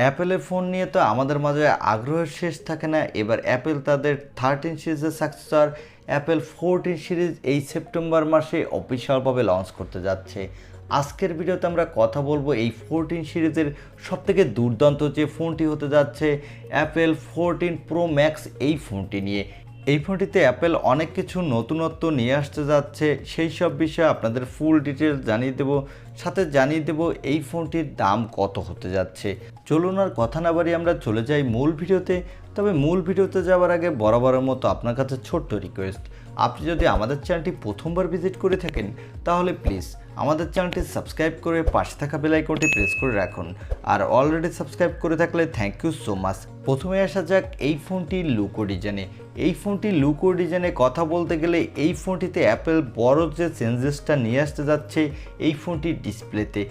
অ্যাপেলের ফোন নিয়ে তো আমাদের মাঝে আগ্রহের শেষ থাকে না। এবার অ্যাপেল তাদের 13 সিরিজের সাকসেসর অ্যাপেল 14 সিরিজ এই সেপ্টেম্বর মাসে অফিসিয়ালভাবে লঞ্চ করতে যাচ্ছে। আজকের ভিডিওতে আমরা কথা বলবো এই 14 সিরিজের সবথেকে দুর্দান্ত যে ফোনটি হতে যাচ্ছে অ্যাপেল 14 প্রো ম্যাক্স এই ফোনটি নিয়ে। এই ফোনটিতে অ্যাপেল অনেক কিছু নতুনত্ব নিয়ে আসতে যাচ্ছে, সেই সব বিষয়ে আপনাদের ফুল ডিটেলস জানিয়ে দেব, সাথে জানিয়ে দেব এই ফোনটির দাম কত হতে যাচ্ছে। চলুন আর কথা না বাড়িয়ে আমরা চলে যাই মূল ভিডিওতে। তবে মূল ভিডিওতে যাওয়ার আগে বরাবরের মতো আপনার কাছে ছোট্ট রিকোয়েস্ট, আপনি যদি আমাদের চ্যানেলটি প্রথমবার ভিজিট করে থাকেন তাহলে প্লিজ আমাদের চ্যানেলটি সাবস্ক্রাইব করে পাশে থাকা বেল আইকনটি প্রেস করে রাখুন। আর অলরেডি সাবস্ক্রাইব করে থাকলে থ্যাংক ইউ সো মাচ। প্রথমে আসা যাক এই ফোনটির লুক ও ডিজাইনে। এই ফোনটির লুক ও ডিজাইনে কথা বলতে গেলে এই ফোনটিতে অ্যাপেল বড় যে চেঞ্জেসটা নিয়ে আসতে যাচ্ছে এই ফোনটির ডিসপ্লেতে।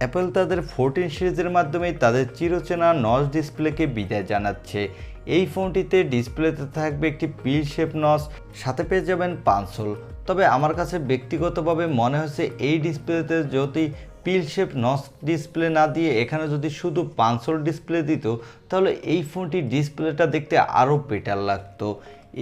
অ্যাপেল তাদের 14 সিরিজের মাধ্যমে তাদের চিরচেনা নচ ডিসপ্লেকে বিদায় জানাচ্ছে। এই ফোনটিতে ডিসপ্লেতে থাকবে একটি পিল শেপ নচ, সাথে পেয়ে যাবেন পানসোল। তবে আমার কাছে ব্যক্তিগতভাবে মনে হয়েছে এই ডিসপ্লেতে যদি পিল শেপ নচ ডিসপ্লে না দিয়ে এখানে যদি শুধু পানসোল ডিসপ্লে দিত তাহলে এই ফোনটির ডিসপ্লেটা দেখতে আরও বেটার লাগতো।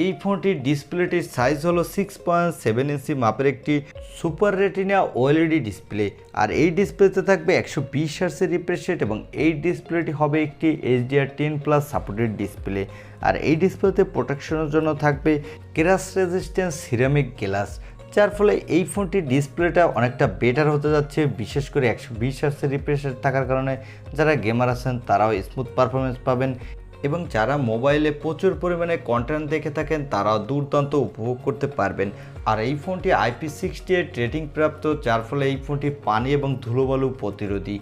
এই ফোনটির ডিসপ্লেটির সাইজ হলো 6.7 ইঞ্চি মাপের একটি সুপার রেটিনা ওএলইডি ডিসপ্লে। আর এই ডিসপ্লেতে থাকবে 120 হার্টজের রিফ্রেশ রেট এবং এই ডিসপ্লেটি হবে একটি HDR10+ সাপোর্টেড ডিসপ্লে। আর এই ডিসপ্লেতে প্রোটেকশনের জন্য থাকবে ক্র্যাশ রেজিস্ট্যান্স সিরামিক গ্লাস, যার ফলে এই ফোনটির ডিসপ্লেটা অনেকটা বেটার হতে যাচ্ছে। বিশেষ করে 120 হার্টজের রিফ্রেশ রেট থাকার কারণে যারা গেমার আছেন তারাও স্মুথ পারফরমেন্স পাবেন, এবং যারা মোবাইলে প্রচুর পরিমাণে কন্টেন্ট দেখে থাকেন তারাও দুর্দান্ত উপভোগ করতে পারবেন। আর এই ফোনটি IP68 রেটিং প্রাপ্ত, যার ফলে এই ফোনটি পানি এবং ধুলোবালু প্রতিরোধী।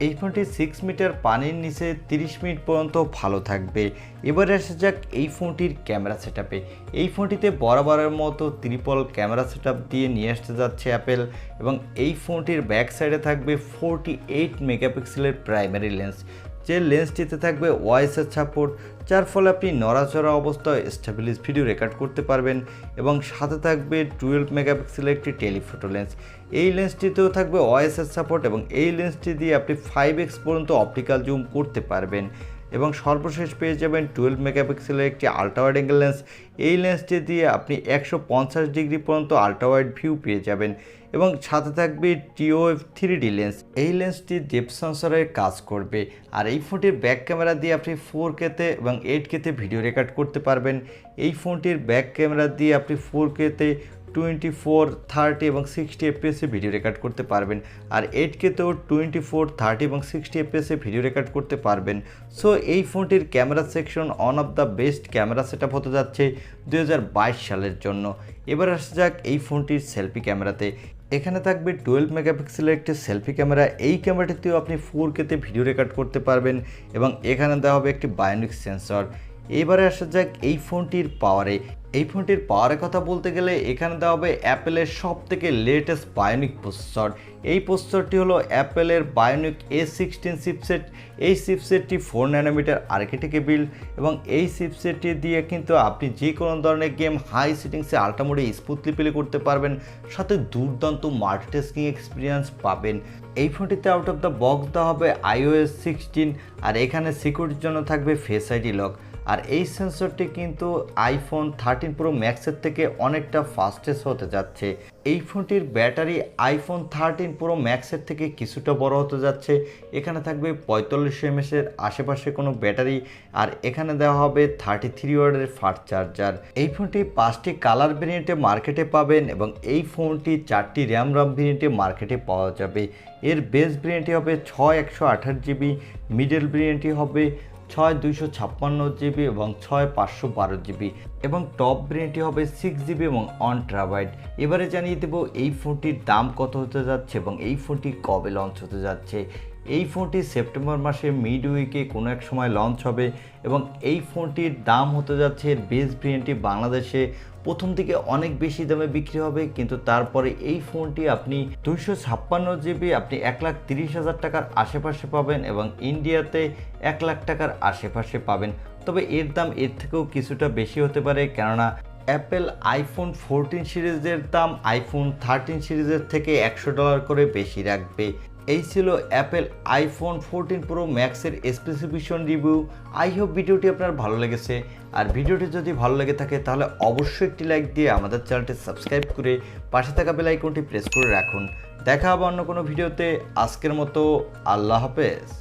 এই ফোনটি 6 মিটার পানির নিচে 30 মিনিট পর্যন্ত ভালো থাকবে। এবারে আসা যাক এই ফোনটির ক্যামেরা সেটআপে। এই ফোনটিতে বরাবরের মতো ট্রিপল ক্যামেরা সেটআপ দিয়ে নিয়ে আসতে যাচ্ছে অ্যাপেল, এবং এই ফোনটির ব্যাক সাইডে থাকবে 48 মেগাপিক্সেলের প্রাইমারি লেন্স, যে লেন্সটিতে থাকবে ওআইএস সাপোর্ট, যার ফলে আপনি নড়াচড়া অবস্থায় স্টেবলিশ ভিডিও রেকর্ড করতে পারবেন। এবং সাথে থাকবে 12 মেগাপিক্সেলের একটি টেলিফোটো লেন্স। এই লেন্সটিতেও থাকবে ওআইএস সাপোর্ট, এবং এই লেন্সটি দিয়ে আপনি 5x পর্যন্ত অপটিক্যাল জুম করতে পারবেন। এবং সর্বশেষ পেয়ে যাবেন 12 মেগাপিক্সেলের একটি আল্ট্রা ওয়াইড অ্যাঙ্গেল লেন্স। এই লেন্সটি দিয়ে আপনি 150 ডিগ্রি পর্যন্ত আল্ট্রা ওয়াইড ভিউ পেয়ে যাবেন। এবং সাথে থাকবে TOF 3D লেন্স। এই লেন্সটি ডেপথ সেন্সরের কাজ করবে। আর এই ফোনটির ব্যাক ক্যামেরা দিয়ে আপনি 4Kতে এবং 8Kতে ভিডিও রেকর্ড করতে পারবেন। এই ফোনটির ব্যাক ক্যামেরা দিয়ে আপনি 4Kতে 24, 30 এবং 60 FPS ভিডিও রেকর্ড করতে পারবেন। আর 8Kতেও 24, 30 এবং 60 FPS ভিডিও রেকর্ড করতে পারবেন। সো এই ফোনটির camera section one of the best camera setup হতে যাচ্ছে 2022 সালের জন্য। এবার আসা যাক এই ফোনটির সেলফি ক্যামেরাতে। এখানে থাকবে 12 মেগাপিক্সেলের একটি সেলফি ক্যামেরা। এই ক্যামেরাটিতেও আপনি 4Kতে ভিডিও রেকর্ড করতে পারবেন, এবং এখানে দেওয়া হবে একটি বায়োনিক সেন্সর। এবারে আসা যাক এই ফোনটির পাওয়ারে। এই ফোনটির পাওয়ারের কথা বলতে গেলে এখানে দেওয়া হবে অ্যাপেলের সব থেকে লেটেস্ট বায়োনিক প্রসেসর। এই প্রসেসরটি হলো অ্যাপেলের বায়োনিক A16 চিপসেট। এই চিপসেটটি 4 ন্যানোমিটার আর্কিটেক্টে বিল্ড, এবং এই চিপসেটটি দিয়ে কিন্তু আপনি যে কোনো ধরনের গেম হাই সেটিংসে আল্ট্রা মোডে স্মুথলি প্লে করতে পারবেন, সাথে দুর্দান্ত মাল্টিটাস্কিং এক্সপিরিয়েন্স পাবেন। এই ফোনটিতে আউট অফ দ্য বক্স দেওয়া হবে iOS 16, আর এখানে সিকিউরিটির জন্য থাকবে ফেস আইডি লক। আর এই সেন্সরটি কিন্তু আইফোন 13 প্রো ম্যাক্সের থেকে অনেকটা ফাস্টেস্ট হতে যাচ্ছে। এই ফোনটির ব্যাটারি আইফোন 13 প্রো ম্যাক্সের থেকে কিছুটা বড় হতে যাচ্ছে। এখানে থাকবে 4500 mAh এর আশেপাশে কোনো ব্যাটারি, আর এখানে দেওয়া হবে 33 ওয়াটের ফাস্ট চার্জার। এই ফোনটি 5টি কালার ভেরিয়েন্টে মার্কেটে পাবেন, এবং এই ফোনটি 4টি RAM ভেরিয়েন্টে মার্কেটে পাওয়া যাবে। এর বেস ভেরিয়েন্টটি হবে 6128GB, মিডল ভেরিয়েন্টটি হবে 6256GB এবং 6512GB, এবং টপ ভেরিয়েন্টটি হবে 6GB এবং 1TB। এবারে জানিয়ে দেব এই ফোনটির দাম কত হতে যাচ্ছে এবং এই ফোনটি কবে লঞ্চ হতে যাচ্ছে। এই ফোনটি সেপ্টেম্বর মাসে মিড উইকে কোনো এক সময় লঞ্চ হবে, এবং এই ফোনটির দাম হতে যাচ্ছে, এর বেস ভেরিয়েন্টটি বাংলাদেশে প্রথম দিকে অনেক বেশি দামে বিক্রি হবে, কিন্তু তারপরে এই ফোনটি আপনি 256GB আপনি 1,30,000 টাকার আশেপাশে পাবেন, এবং ইন্ডিয়াতে 1 লাখ টাকার আশেপাশে পাবেন। তবে এর দাম এর থেকেও কিছুটা বেশি হতে পারে, কেননা অ্যাপেল আইফোন 14 সিরিজের দাম আইফোন 13 সিরিজের থেকে $100 করে বেশি রাখবে। এই ছিল অ্যাপেল আইফোন 14 প্রো ম্যাক্সের স্পেসিফিকেশন রিভিউ। আই হোপ ভিডিওটি আপনার ভালো লেগেছে। আর ভিডিওটি যদি ভালো লেগে থাকে তাহলে অবশ্যই একটি লাইক দিয়ে আমাদের চ্যানেলটি সাবস্ক্রাইব করে পাশে থাকা বেল আইকনটি প্রেস করে রাখুন। দেখা হবে অন্য কোনো ভিডিওতে। আজকের মতো আল্লাহ হাফেজ।